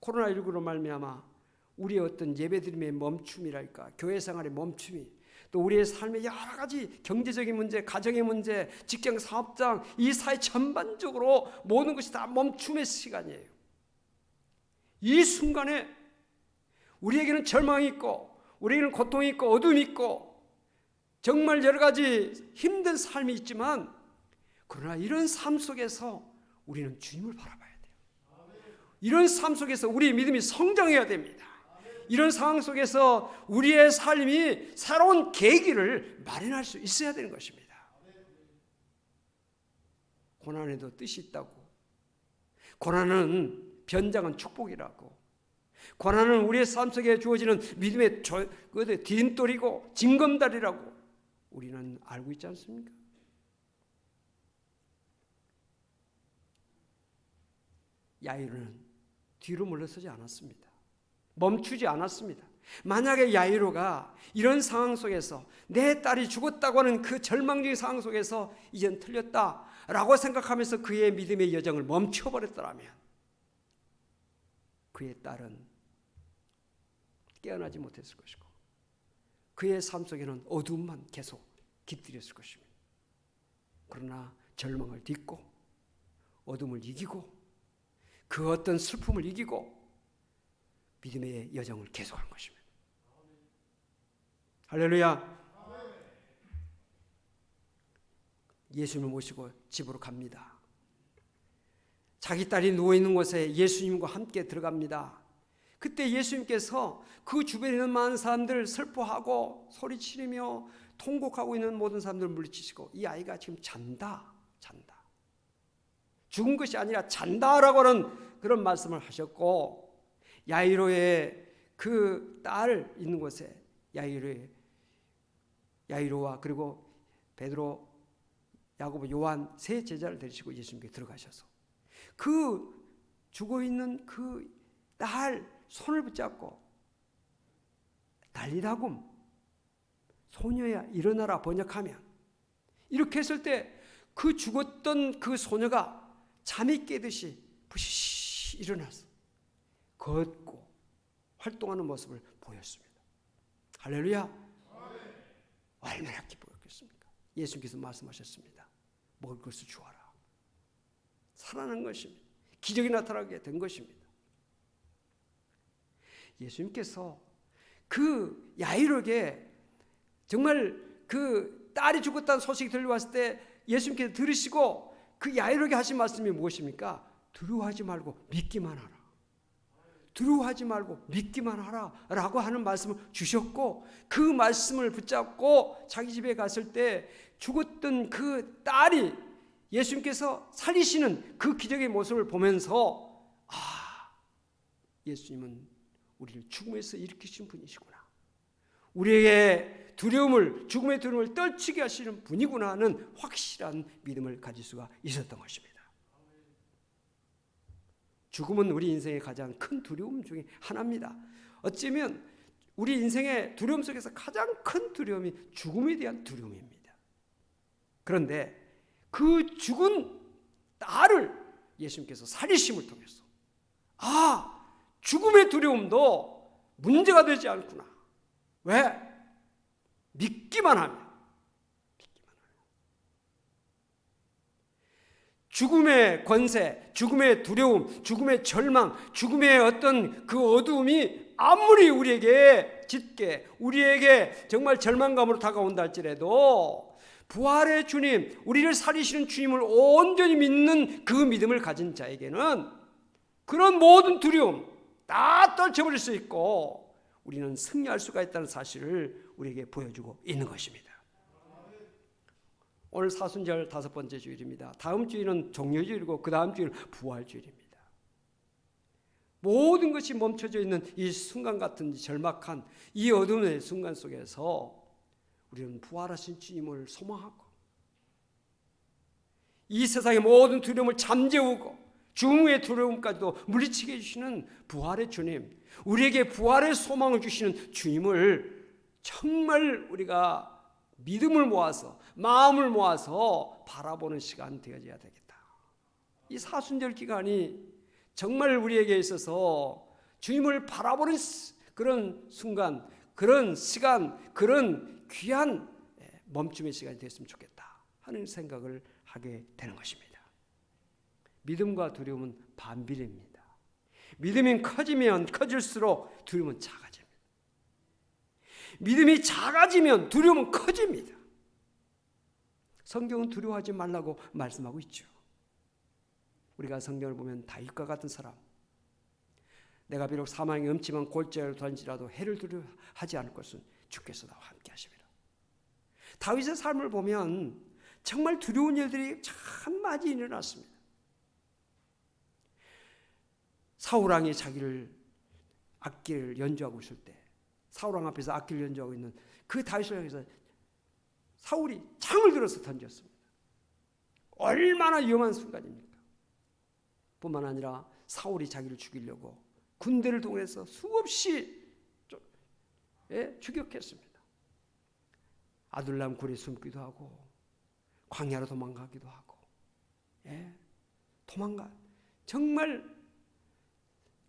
코로나19로 말미암아 우리의 어떤 예배드림의 멈춤이랄까, 교회 생활의 멈춤이, 또 우리의 삶의 여러 가지 경제적인 문제, 가정의 문제, 직장, 사업장, 이 사회 전반적으로 모든 것이 다 멈춤의 시간이에요. 이 순간에 우리에게는 절망이 있고, 우리에게는 고통이 있고, 어둠이 있고, 정말 여러 가지 힘든 삶이 있지만, 그러나 이런 삶 속에서 우리는 주님을 바라봐야 돼요. 이런 삶 속에서 우리의 믿음이 성장해야 됩니다. 이런 상황 속에서 우리의 삶이 새로운 계기를 마련할 수 있어야 되는 것입니다. 고난에도 뜻이 있다고, 고난은 변장은 축복이라고, 고난은 우리의 삶 속에 주어지는 믿음의 디딤돌이고 징검다리라고 우리는 알고 있지 않습니까? 야이로는 뒤로 물러서지 않았습니다. 멈추지 않았습니다. 만약에 야이로가 이런 상황 속에서 내 딸이 죽었다고 하는 그 절망적인 상황 속에서 이젠 틀렸다라고 생각하면서 그의 믿음의 여정을 멈춰버렸더라면 그의 딸은 깨어나지 못했을 것이고 그의 삶 속에는 어둠만 계속 깃들였을 것입니다. 그러나 절망을 딛고 어둠을 이기고 그 어떤 슬픔을 이기고 믿음의 여정을 계속한 것입니다. 할렐루야. 예수님을 모시고 집으로 갑니다. 자기 딸이 누워있는 곳에 예수님과 함께 들어갑니다. 그때 예수님께서 그 주변에 있는 많은 사람들 슬퍼하고 소리치르며 통곡하고 있는 모든 사람들을 물리치시고 이 아이가 지금 잔다. 죽은 것이 아니라 잔다라고 하는 그런 말씀을 하셨고, 야이로의 그 딸 있는 곳에 야이로와 그리고 베드로, 야고보, 요한 세 제자를 데리시고 예수님께 들어가셔서 그 죽어있는 그 딸 손을 붙잡고 달리다굼 소녀야 일어나라 번역하면, 이렇게 했을 때 그 죽었던 그 소녀가 잠이 깨듯이 부시시 일어나서 걷고 활동하는 모습을 보였습니다. 할렐루야. 얼마나 기쁘겠습니까? 예수님께서 말씀하셨습니다. 먹을 것을 주어라. 살아난 것입니다. 기적이 나타나게 된 것입니다. 예수님께서 그 야이로에게 정말 그 딸이 죽었다는 소식이 들려왔을 때 예수님께서 들으시고 그 야이로에게 하신 말씀이 무엇입니까? 두려워하지 말고 믿기만 하라. 두려워하지 말고 믿기만 하라 라고 하는 말씀을 주셨고, 그 말씀을 붙잡고 자기 집에 갔을 때 죽었던 그 딸이 예수님께서 살리시는 그 기적의 모습을 보면서 예수님은 우리를 죽음에서 일으키신 분이시구나, 우리에게 두려움을, 죽음의 두려움을 떨치게 하시는 분이구나 하는 확실한 믿음을 가질 수가 있었던 것입니다. 죽음은 우리 인생의 가장 큰 두려움 중에 하나입니다. 어쩌면 우리 인생의 두려움 속에서 가장 큰 두려움이 죽음에 대한 두려움입니다. 그런데 그 죽은 딸을 예수님께서 살리심을 통해서 죽음의 두려움도 문제가 되지 않구나. 왜? 믿기만 하면. 죽음의 권세, 죽음의 두려움, 죽음의 절망, 죽음의 어떤 그 어두움이 아무리 우리에게 짙게, 우리에게 정말 절망감으로 다가온다 할지라도 부활의 주님, 우리를 살리시는 주님을 온전히 믿는 그 믿음을 가진 자에게는 그런 모든 두려움 다 떨쳐버릴 수 있고 우리는 승리할 수가 있다는 사실을 우리에게 보여주고 있는 것입니다. 오늘 사순절 5번째 주일입니다. 다음 주일은 종려주일이고 그 다음 주일은 부활주일입니다. 모든 것이 멈춰져 있는 이 순간 같은 절박한 이 어둠의 순간 속에서 우리는 부활하신 주님을 소망하고 이 세상의 모든 두려움을 잠재우고 죽음의 두려움까지도 물리치게 해주시는 부활의 주님, 우리에게 부활의 소망을 주시는 주님을 정말 우리가 믿음을 모아서 마음을 모아서 바라보는 시간 되어야 되겠다. 이 사순절 기간이 정말 우리에게 있어서 주님을 바라보는 그런 순간, 그런 시간, 그런 귀한 멈춤의 시간이 됐으면 좋겠다 하는 생각을 하게 되는 것입니다. 믿음과 두려움은 반비례입니다. 믿음이 커지면 커질수록 두려움은 작아집니다. 믿음이 작아지면 두려움은 커집니다. 성경은 두려워하지 말라고 말씀하고 있죠. 우리가 성경을 보면 다윗과 같은 사람, 내가 비록 사망의 음침한 골짜기를 다닐지라도 해를 두려워하지 않을 것은 주께서 나와 함께 하시리라. 다윗의 삶을 보면 정말 두려운 일들이 참 많이 일어났습니다. 사울왕이 자기를 악기를 연주하고 있을 때, 사울왕 앞에서 악기를 연주하고 있는 그 다윗을 향해서 사울이 창을 들어서 던졌습니다. 얼마나 위험한 순간입니까? 뿐만 아니라 사울이 자기를 죽이려고 군대를 동원해서 수없이 추격했습니다. 아둘람 굴에 숨기도 하고 광야로 도망가기도 하고 정말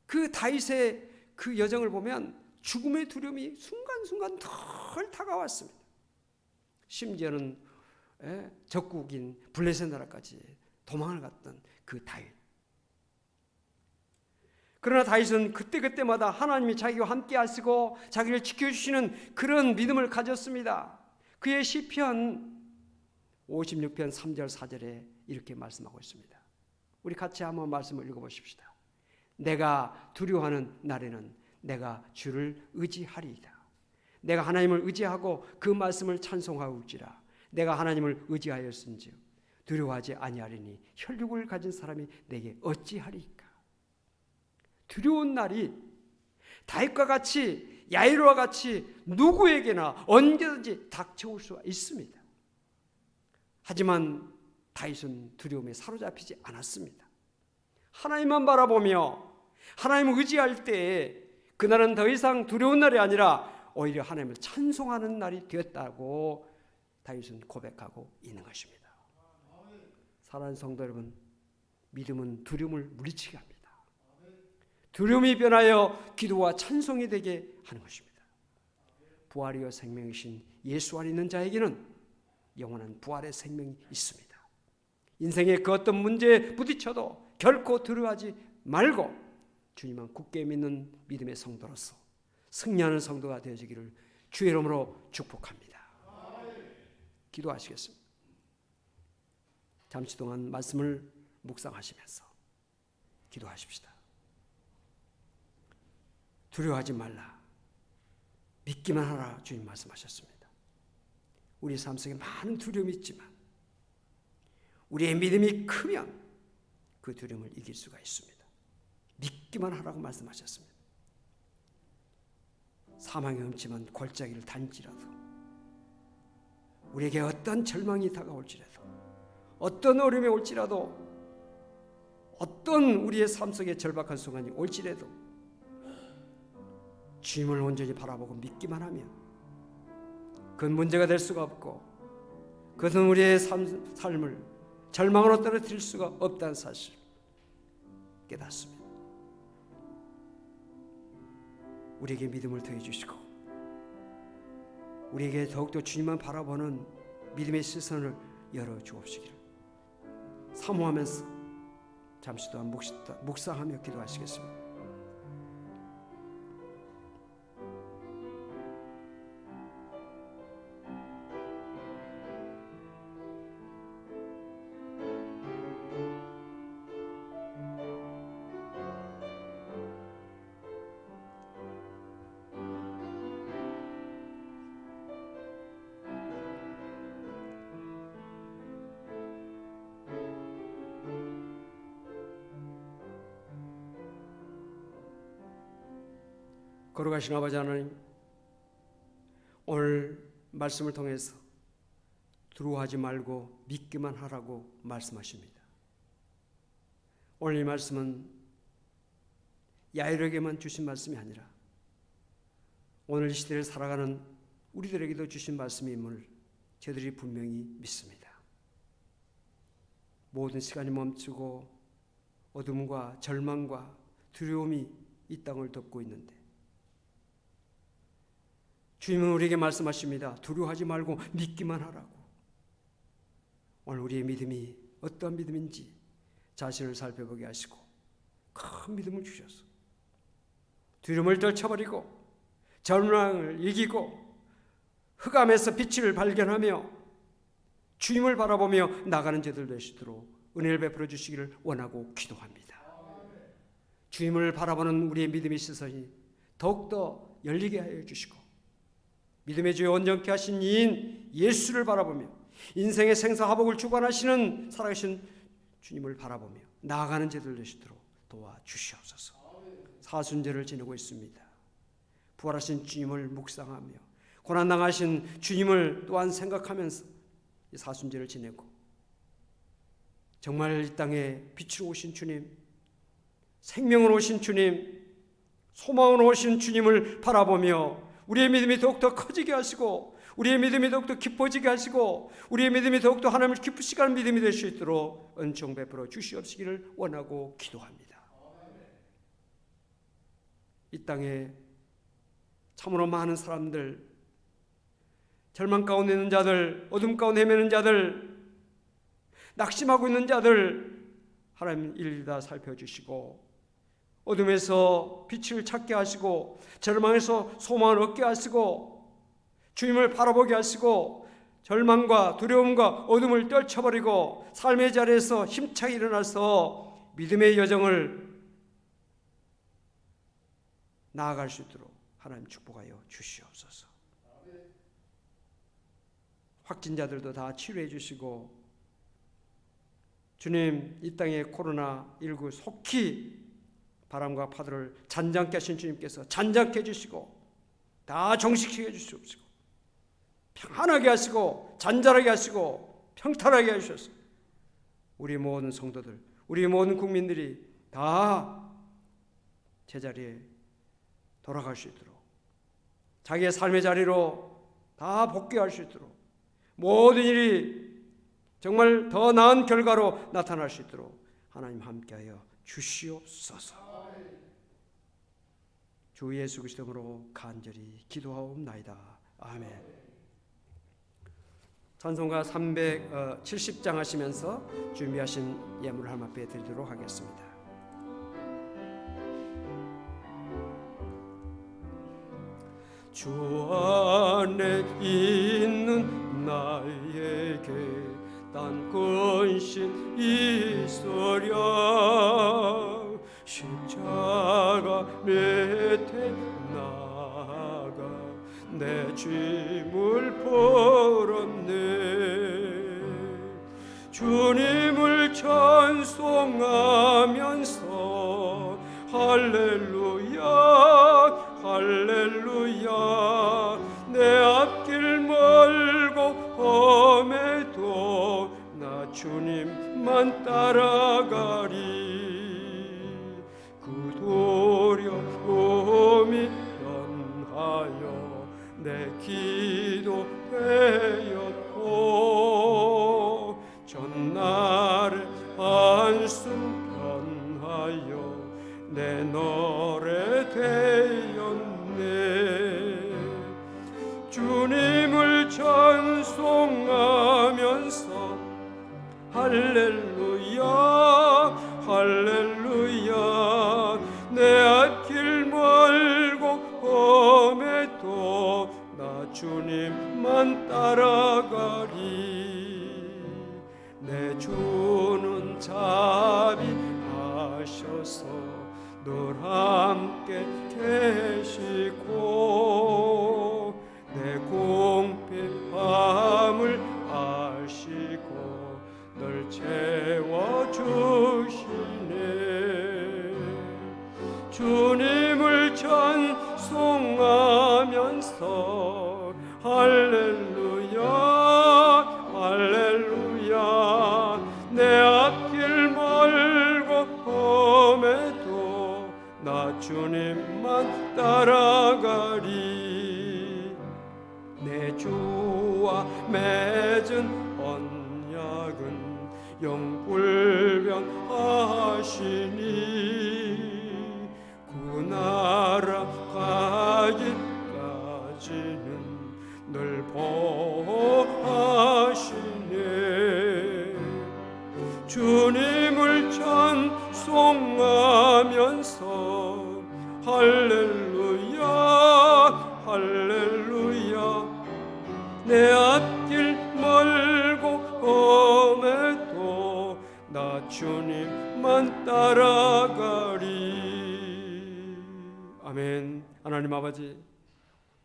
그 다윗의 그 여정을 보면 죽음의 두려움이 순간순간 덜 다가왔습니다. 심지어는 적국인 블레셋 나라까지 도망을 갔던 그 다윗. 그러나 다윗은 그때그때마다 하나님이 자기와 함께 하시고 자기를 지켜주시는 그런 믿음을 가졌습니다. 그의 시편 56편 3절 4절에 이렇게 말씀하고 있습니다. 우리 같이 한번 말씀을 읽어보십시다. 내가 두려워하는 날에는 내가 주를 의지하리이다. 내가 하나님을 의지하고 그 말씀을 찬송하올지라. 내가 하나님을 의지하였은즉 두려워하지 아니하리니 혈육을 가진 사람이 내게 어찌하리이까. 두려운 날이 다윗과 같이 야이로와 같이 누구에게나 언제든지 닥쳐올 수가 있습니다. 하지만 다윗은 두려움에 사로잡히지 않았습니다. 하나님만 바라보며 하나님을 의지할 때에 그날은 더 이상 두려운 날이 아니라 오히려 하나님을 찬송하는 날이 되었다고 다윗은 고백하고 있는 것입니다. 사랑하는 성도 여러분, 믿음은 두려움을 물리치게 합니다. 두려움이 변하여 기도와 찬송이 되게 하는 것입니다. 부활이요 생명이신 예수 안에 있는 자에게는 영원한 부활의 생명이 있습니다. 인생의 그 어떤 문제에 부딪혀도 결코 두려워하지 말고 주님만 굳게 믿는 믿음의 성도로서 승리하는 성도가 되어지기를 주의 이름으로 축복합니다. 기도하시겠습니다. 잠시 동안 말씀을 묵상하시면서 기도하십시다. 두려워하지 말라, 믿기만 하라 주님 말씀하셨습니다. 우리 삶 속에 많은 두려움이 있지만 우리의 믿음이 크면 그 두려움을 이길 수가 있습니다. 믿기만 하라고 말씀하셨습니다. 사망의 음침한 골짜기를 다닐지라도, 우리에게 어떤 절망이 다가올지라도, 어떤 어려움이 올지라도, 어떤 우리의 삶 속에 절박한 순간이 올지라도 주님을 온전히 바라보고 믿기만 하면 그건 문제가 될 수가 없고, 그것은 우리의 삶을 절망으로 떨어뜨릴 수가 없다는 사실을 깨닫습니다. 우리에게 믿음을 더해 주시고 우리에게 더욱더 주님만 바라보는 믿음의 시선을 열어 주옵시기를 사모하면서 잠시 동안 묵상하며 기도하시겠습니다. 거룩하신 아버지 하나님, 오늘 말씀을 통해서 두려워하지 말고 믿기만 하라고 말씀하십니다. 오늘 이 말씀은 야이로에게만 주신 말씀이 아니라 오늘 이 시대를 살아가는 우리들에게도 주신 말씀임을 저희들이 분명히 믿습니다. 모든 시간이 멈추고 어둠과 절망과 두려움이 이 땅을 덮고 있는데 주님은 우리에게 말씀하십니다. 두려워하지 말고 믿기만 하라고. 오늘 우리의 믿음이 어떤 믿음인지 자신을 살펴보게 하시고 큰 믿음을 주셔서 두려움을 떨쳐버리고 절망을 이기고 흑암에서 빛을 발견하며 주님을 바라보며 나가는 저들 되시도록 은혜를 베풀어 주시기를 원하고 기도합니다. 주님을 바라보는 우리의 믿음의 시선이 더욱더 열리게 하여 주시고 믿음의 주여 온전케 하신 이인 예수를 바라보며 인생의 생사화복을 주관하시는 살아계신 주님을 바라보며 나아가는 제들 되시도록 도와주시옵소서. 사순절을 지내고 있습니다. 부활하신 주님을 묵상하며 고난당하신 주님을 또한 생각하면서 이 사순절을 지내고 정말 이 땅에 빛으로 오신 주님, 생명으로 오신 주님, 소망으로 오신 주님을 바라보며 우리의 믿음이 더욱더 커지게 하시고 우리의 믿음이 더욱더 깊어지게 하시고 우리의 믿음이 더욱더 하나님을 기쁘시게 하는 믿음이 될 수 있도록 은총 베풀어 주시옵시기를 원하고 기도합니다. 이 땅에 참으로 많은 사람들, 절망 가운데 있는 자들, 어둠 가운데 헤매는 자들, 낙심하고 있는 자들 하나님 일일이 다 살펴주시고 어둠에서 빛을 찾게 하시고 절망에서 소망을 얻게 하시고 주님을 바라보게 하시고 절망과 두려움과 어둠을 떨쳐버리고 삶의 자리에서 힘차게 일어나서 믿음의 여정을 나아갈 수 있도록 하나님 축복하여 주시옵소서. 확진자들도 다 치료해 주시고 주님, 이 땅의 코로나19 속히 바람과 파도를 잔잔케 하신 주님께서 잔잔케 해주시고 다 정식시켜 주시옵시고 평안하게 하시고 잔잔하게 하시고 평탄하게 하셔서 우리 모든 성도들, 우리 모든 국민들이 다 제자리에 돌아갈 수 있도록 자기의 삶의 자리로 다 복귀할 수 있도록 모든 일이 정말 더 나은 결과로 나타날 수 있도록 하나님 함께하여 주시옵소서. 주 예수 그리스도로 간절히 기도하옵나이다. 아멘. 찬송가 370장 하시면서 준비하신 예물을 하나님 앞에 드리도록 하겠습니다. 주 안에 있는 나에게 단 근심 있으랴 십자가 밑에 나가 내 짐을 풀었네. 주님을 찬송하면서 할렐루야 할렐루야 내 앞길 멀고 험해도 나 주님만 따라가리. 그 두려움이 변하여 내 기도 되었고 전날의 한숨 변하여 내 노래 되었네. 주님을 찬송하면서 할렐루야 할렐루야 내 앞길 멀고 험해도 나 주님만 따라가리. 내 주는 자비하셔서 늘 함께 계시고 내 공핍함을 아시고 늘 채워주시네. 주님을 찬송하면서 할렐루야 할렐루야 내 앞길 멀고 험해도 나 주님만 따라가리. 내 주와 맺은 언약은 영불변하시니 그 나라 가기까지는 늘 보호하시네. 주님을 찬송하면서 할렐루야 할렐루야 내 앞길 멀고 험해도 나 주님만 따라가리. 아멘. 하나님 아버지,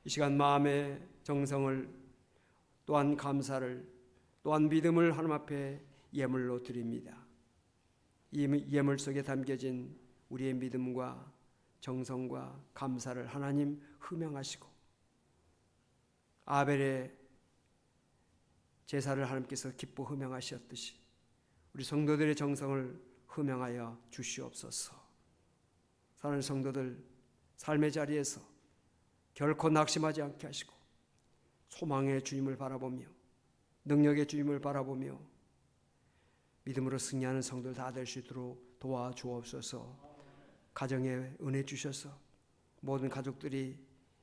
이 시간 마음의 정성을 또한 감사를 또한 믿음을 하나님 앞에 예물로 드립니다. 이 예물 속에 담겨진 우리의 믿음과 정성과 감사를 하나님 흠양하시고 아벨의 제사를 하나님께서 기뻐 흠양하셨듯이 우리 성도들의 정성을 흠양하여 주시옵소서. 사랑하는 성도들, 삶의 자리에서 결코 낙심하지 않게 하시고 소망의 주님을 바라보며 능력의 주님을 바라보며 믿음으로 승리하는 성도들 다 될 수 있도록 도와주옵소서. 가정에 은혜 주셔서 모든 가족들이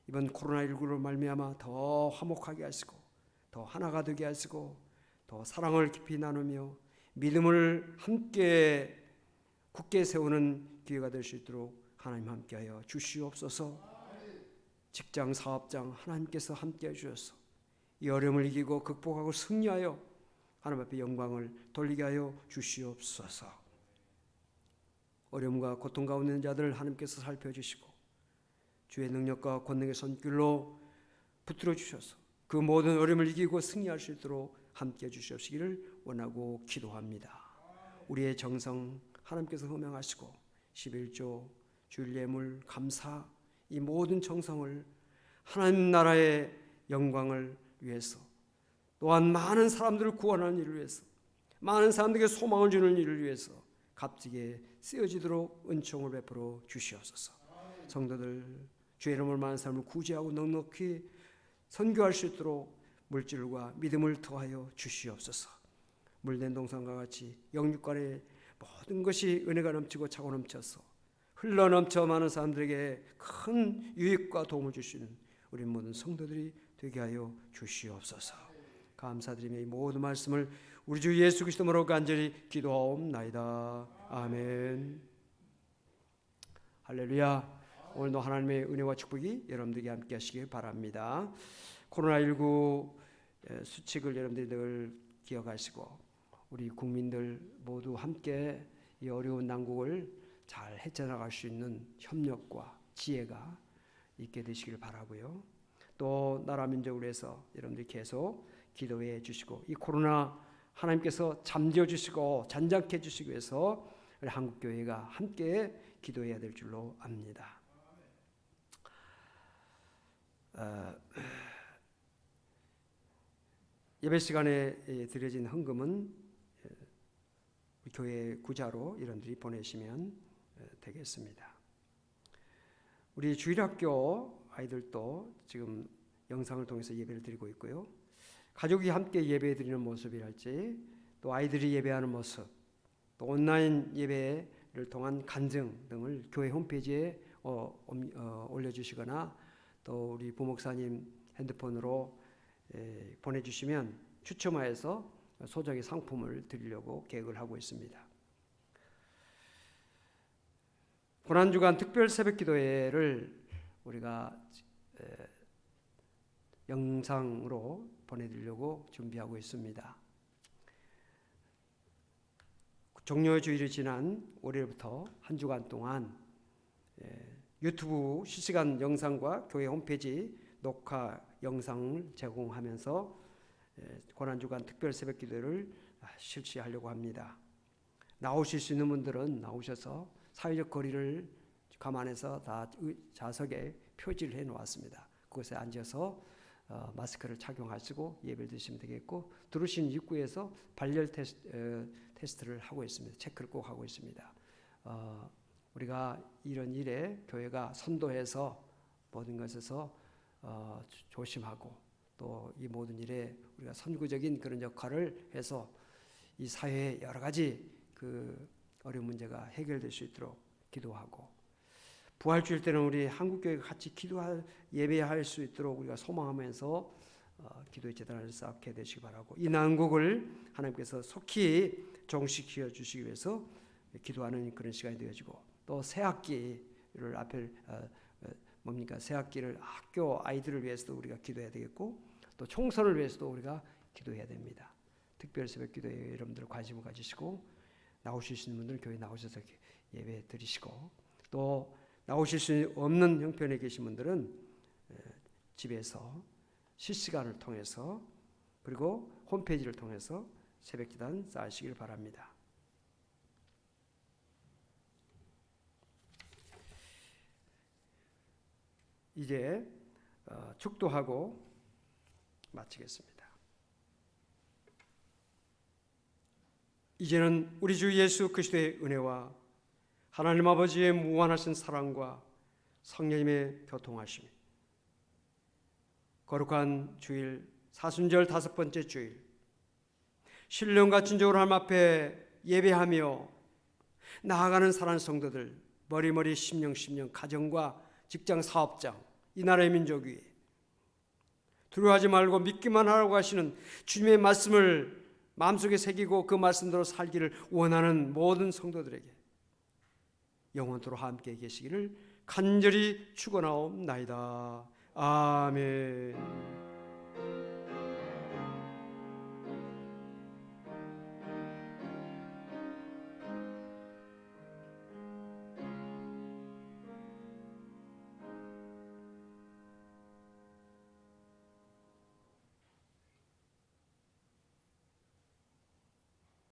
이번 코로나19로 말미암아 더 화목하게 하시고 더 하나가 되게 하시고 더 사랑을 깊이 나누며 믿음을 함께 굳게 세우는 기회가 될 수 있도록 하나님 함께하여 주시옵소서. 직장 사업장 하나님께서 함께해 주셔서 이 어려움을 이기고 극복하고 승리하여 하나님 앞에 영광을 돌리게 하여 주시옵소서. 어려움과 고통 가운데 있는 자들을 하나님께서 살펴주시고 주의 능력과 권능의 손길로 붙들어 주셔서 그 모든 어려움을 이기고 승리할 수 있도록 함께해 주시옵시기를 원하고 기도합니다. 우리의 정성 하나님께서 허명하시고 11조 주일 예물 감사 이 모든 정성을 하나님 나라의 영광을 위해서 또한 많은 사람들을 구원하는 일을 위해서 많은 사람들에게 소망을 주는 일을 위해서 값지게 쓰여지도록 은총을 베풀어 주시옵소서. 성도들 주의 이름을 많은 사람을 구제하고 넉넉히 선교할 수 있도록 물질과 믿음을 더하여 주시옵소서. 물된 동산과 같이 영육간의 모든 것이 은혜가 넘치고 차고 넘쳐서 흘러넘쳐 많은 사람들에게 큰 유익과 도움을 주시는 우리 모든 성도들이 되게 하여 주시옵소서. 감사드리며 이 모든 말씀을 우리 주 예수 그리스도로 간절히 기도하옵나이다. 아멘. 할렐루야. 오늘도 하나님의 은혜와 축복이 여러분들에게 함께 하시길 바랍니다. 코로나19 수칙을 여러분들이 늘 기억하시고 우리 국민들 모두 함께 이 어려운 난국을 잘 헤쳐나갈 수 있는 협력과 지혜가 있게 되시길 바라고요. 또 나라 민족을 위해서 여러분들이 계속 기도해 주시고 이 코로나 하나님께서 잠재워 주시고 잔잔케 해 주시기 위해서 우리 한국교회가 함께 기도해야 될 줄로 압니다. 예배 시간에 드려진 헌금은 교회 구자로 여러분들이 보내시면 되겠습니다. 우리 주일학교 아이들도 지금 영상을 통해서 예배를 드리고 있고요. 가족이 함께 예배 드리는 모습이랄지 또 아이들이 예배하는 모습 또 온라인 예배를 통한 간증 등을 교회 홈페이지에 올려주시거나 또 우리 부목사님 핸드폰으로 보내주시면 추첨하여서 소정의 상품을 드리려고 계획을 하고 있습니다. 고난주간 특별 새벽기도회를 우리가 영상으로 보내드리려고 준비하고 있습니다. 종려 주일이 지난 월요일부터 한 주간 동안 유튜브 실시간 영상과 교회 홈페이지 녹화 영상을 제공하면서 고난주간 특별 새벽기도를 실시하려고 합니다. 나오실 수 있는 분들은 나오셔서 사회적 거리를 감안해서 다 좌석에 표지를 해놓았습니다. 그곳에 앉아서 마스크를 착용하시고 예배를 드시면 되겠고 들어오신 입구에서 발열 테스트를 하고 있습니다. 체크를 꼭 하고 있습니다. 우리가 이런 일에 교회가 선도해서 모든 것에서 조심하고 또 이 모든 일에 우리가 선구적인 그런 역할을 해서 이 사회의 여러 가지 그 어려운 문제가 해결될 수 있도록 기도하고 부활주일 때는 우리 한국교회가 같이 예배할 수 있도록 우리가 소망하면서 기도의 재단을 쌓게 되시기 바라고 이 난국을 하나님께서 속히 종식시켜 주시기 위해서 기도하는 그런 시간이 되어지고 또 새학기를 앞에 새학기를 학교 아이들을 위해서도 우리가 기도해야 되겠고 또 총선을 위해서도 우리가 기도해야 됩니다. 특별 새벽 기도에 여러분들 관심을 가지시고 나오실 수 있는 분들 교회 나오셔서 예배 드리시고 또 나오실 수 없는 형편에 계신 분들은 집에서 실시간을 통해서 그리고 홈페이지를 통해서 새벽기단 쌓으시길 바랍니다. 이제 축도하고 마치겠습니다. 이제는 우리 주 예수 그리스도의 은혜와 하나님 아버지의 무한하신 사랑과 성령님의 교통하심 거룩한 주일 사순절 5번째 주일 신령과 진정으로 하나님 앞에 예배하며 나아가는 사랑하는 성도들 머리머리 심령 가정과 직장 사업장 이 나라의 민족 위에 두려워하지 말고 믿기만 하라고 하시는 주님의 말씀을 마음속에 새기고 그 말씀대로 살기를 원하는 모든 성도들에게 영원토록 함께 계시기를 간절히 축원하옵나이다. 아멘.